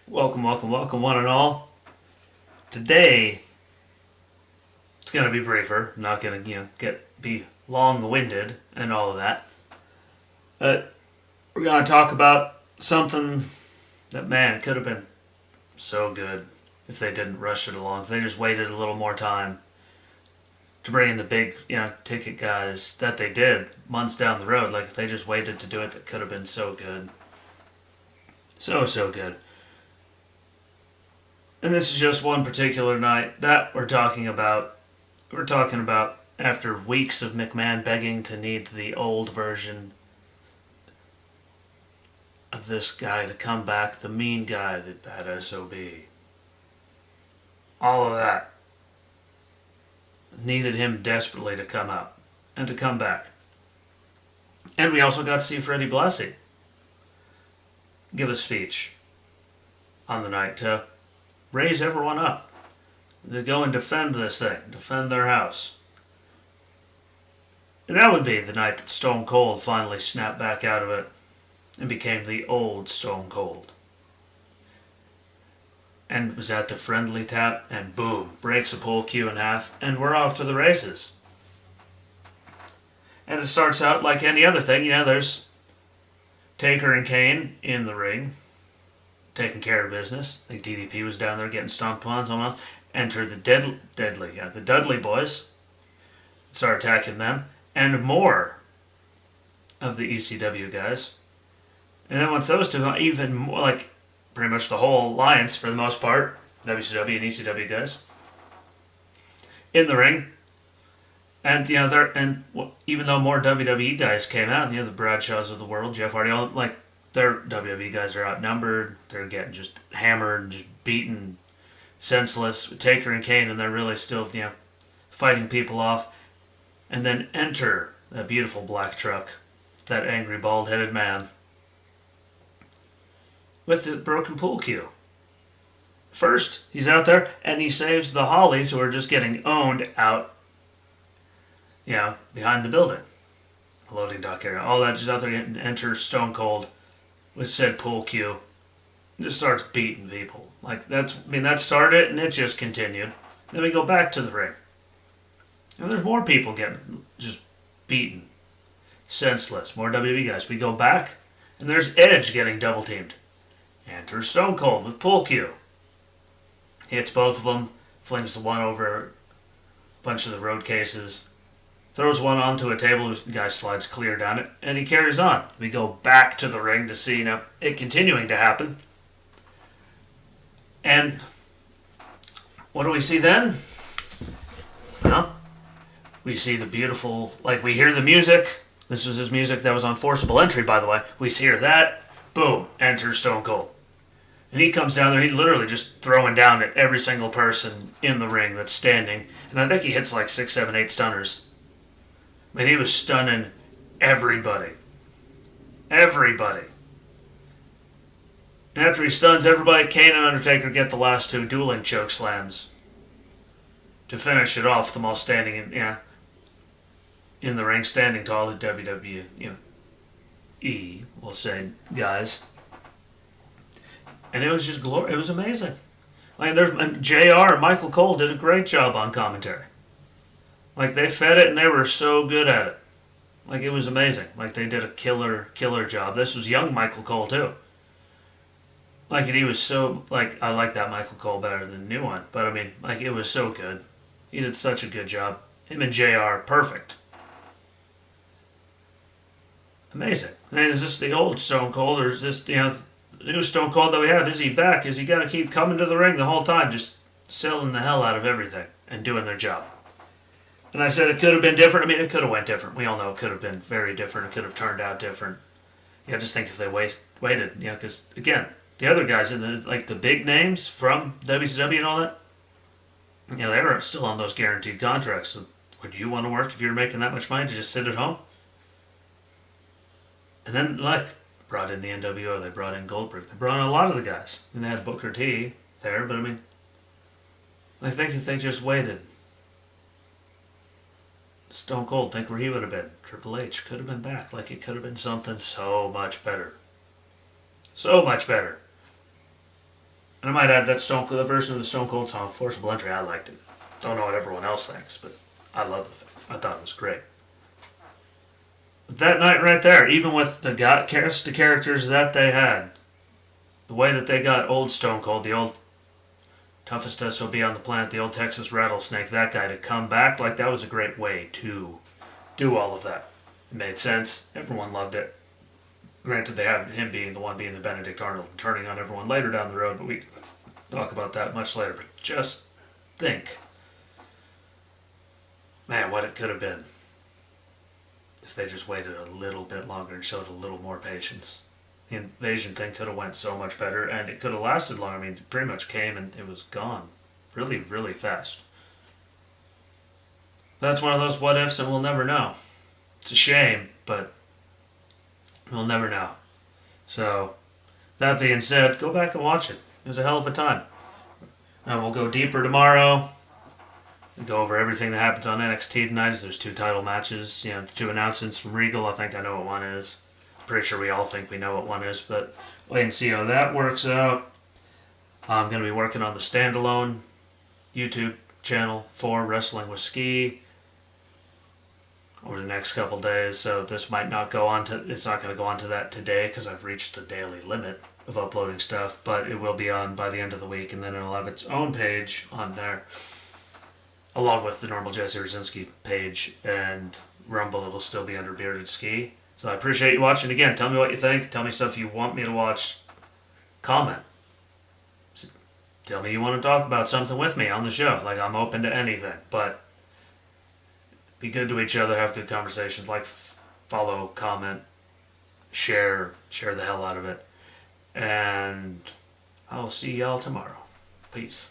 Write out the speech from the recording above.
Welcome, welcome, welcome, one and all. Today, it's gonna be briefer. I'm not gonna, get be long-winded and all of that. But we're gonna talk about something that man could have been so good if they didn't rush it along. If they just waited a little more time to bring in the big, ticket guys that they did months down the road. Like if they just waited to do it, that could have been so good, so good. And this is just one particular night that we're talking about. We're talking about after weeks of McMahon begging to need the old version of this guy to come back, the mean guy that had SOB. All of that needed him desperately to come out and to come back. And we also got to see Freddie Blassie give a speech on the night to raise everyone up, to go and defend this thing, defend their house. And that would be the night that Stone Cold finally snapped back out of it and became the old Stone Cold. And was at the friendly tap, and boom, breaks a pole cue in half, and we're off to the races. And it starts out like any other thing, there's Taker and Kane in the ring, taking care of business. I think DDP was down there getting stomped on someone else. Enter the the Dudley boys. Start attacking them. And more of the ECW guys. And then once those two, even more, like pretty much the whole alliance for the most part, WCW and ECW guys, in the ring. And even though more WWE guys came out, the Bradshaws of the world, Jeff Hardy, all like their WWE guys are outnumbered. They're getting just hammered and just beaten, senseless. Taker and Kane, and they're really still fighting people off. And then enter that beautiful black truck, that angry bald-headed man with the broken pool cue. First, he's out there and he saves the Hollies who are just getting owned out, behind the building, the loading dock area. All that just out there, and enters Stone Cold with said pool cue, and just starts beating people. That started and it just continued. Then we go back to the ring, and there's more people getting just beaten, senseless. More WWE guys. We go back, and there's Edge getting double teamed. Enters Stone Cold with pool cue. Hits both of them, flings the one over a bunch of the road cases, throws one onto a table, the guy slides clear down it, and he carries on. We go back to the ring to see it continuing to happen. And what do we see then? We see the beautiful, we hear the music. This was his music that was on Forcible Entry, by the way. We hear that. Boom, enters Stone Cold. And he comes down there, he's literally just throwing down at every single person in the ring that's standing. And I think he hits 6, 7, 8 stunners. He was stunning everybody. Everybody. And after he stuns everybody, Kane and Undertaker get the last two dueling choke slams to finish it off. Them all standing in the ring, standing tall. The WWE, we'll say, guys. And it was just glorious. It was amazing. JR and Michael Cole did a great job on commentary. They fed it and they were so good at it. It was amazing. They did a killer job. This was young Michael Cole too. And he was so, I like that Michael Cole better than the new one. But it was so good. He did such a good job. Him and JR, perfect. Amazing. Is this the old Stone Cold, or is this, the new Stone Cold that we have? Is he back? Is he going to keep coming to the ring the whole time, just selling the hell out of everything and doing their job? And I said it could have been different. It could have went different. We all know it could have been very different. It could have turned out different. Just think if they waited. Because, again, the other guys, in the big names from WCW and all that, they were still on those guaranteed contracts. So would you want to work if you were making that much money to just sit at home? And then, brought in the NWO. They brought in Goldberg. They brought in a lot of the guys. And they had Booker T there. But, I think if they just waited, Stone Cold, think where he would have been. Triple H could have been back. It could have been something so much better. So much better. And I might add that the version of the Stone Cold song, Forcible Entry, I liked it. Don't know what everyone else thinks, but I love the thing. I thought it was great. That night right there, even with the cast of characters that they had, the way that they got old Stone Cold, the old toughest SOB on the planet, the old Texas Rattlesnake, that guy to come back, like that was a great way to do all of that. It made sense. Everyone loved it. Granted, they have him being the one being the Benedict Arnold and turning on everyone later down the road, but we can talk about that much later. But just think, man, what it could have been if they just waited a little bit longer and showed a little more patience. The invasion thing could have went so much better, and it could have lasted longer. I mean, it pretty much came and it was gone, really, really fast. That's one of those what ifs, and we'll never know. It's a shame, but we'll never know. So, that being said, go back and watch it. It was a hell of a time. And we'll go deeper tomorrow. And go over everything that happens on NXT tonight. As there's 2 title matches. You know, the 2 announcements from Regal. I think I know what one is. Pretty sure we all think we know what one is, but wait and see how that works out. I'm going to be working on the standalone YouTube channel for Wrestling with Ski over the next couple days, so this might not go on to, it's not going to go on to that today because I've reached the daily limit of uploading stuff, but it will be on by the end of the week, and then it'll have its own page on there along with the normal Jesse Rosinski page, and Rumble it'll still be under Bearded Ski. So I appreciate you watching again. Tell me what you think. Tell me stuff you want me to watch. Comment. Tell me you want to talk about something with me on the show. Like, I'm open to anything, but be good to each other, have good conversations, like, follow, comment, share the hell out of it. And I'll see y'all tomorrow. Peace.